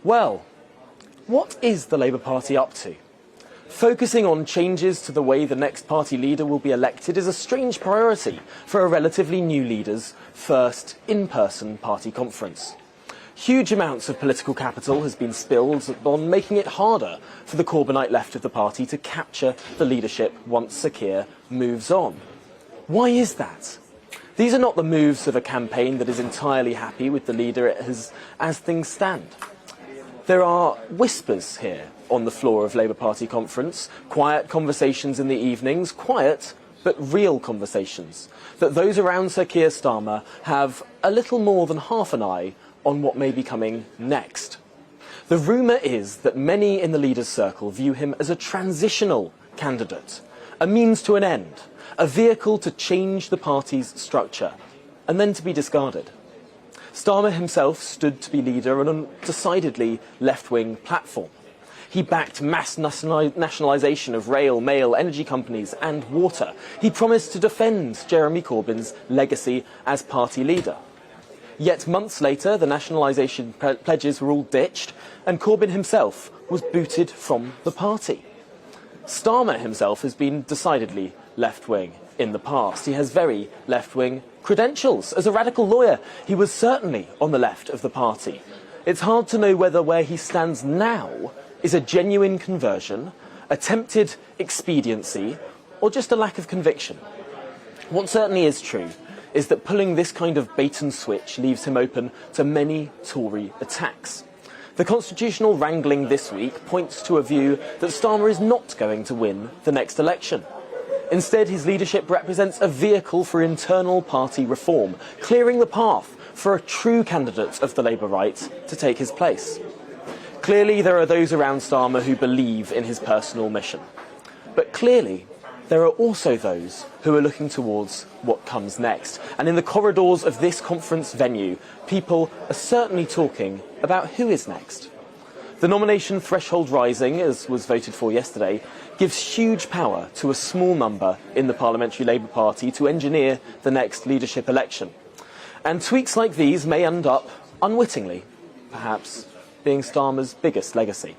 Well, what is the Labour Party up to? Focusing on changes to the way the next party leader will be elected is a strange priority for a relatively new leader's first in-person party conference. Huge amounts of political capital has been spilled on making it harder for the Corbynite left of the party to capture the leadership once Sir Keir moves on. Why is that? These are not the moves of a campaign that is entirely happy with the leader it has as things stand. There are whispers here on the floor of Labour Party conference, quiet conversations in the evenings, quiet but real conversations, that those around Sir Keir Starmer have a little more than half an eye on what may be coming next. The rumour is that many in the leader's circle view him as a transitional candidate, a means to an end, a vehicle to change the party's structure, and then to be discarded. Starmer himself stood to be leader on a decidedly left-wing platform. He backed mass nationalisation of rail, mail, energy companies and water. He promised to defend Jeremy Corbyn's legacy as party leader. Yet months later, the nationalisation pledges were all ditched and Corbyn himself was booted from the party. Starmer himself has been decidedly left-wing in the past. He has very left-wing credentials. As a radical lawyer, he was certainly on the left of the party. It's hard to know whether where he stands now is a genuine conversion, attempted expediency, or just a lack of conviction. What certainly is true is that pulling this kind of bait and switch leaves him open to many Tory attacks. The constitutional wrangling this week points to a view that Starmer is not going to win the next election. Instead, his leadership represents a vehicle for internal party reform, clearing the path for a true candidate of the Labour right to take his place. Clearly, there are those around Starmer who believe in his personal mission. But clearly, there are also those who are looking towards what comes next. And in the corridors of this conference venue, people are certainly talking about who is next. The nomination threshold rising, as was voted for yesterday, gives huge power to a small number in the Parliamentary Labour Party to engineer the next leadership election. And tweaks like these may end up, unwittingly, perhaps, being Starmer's biggest legacy.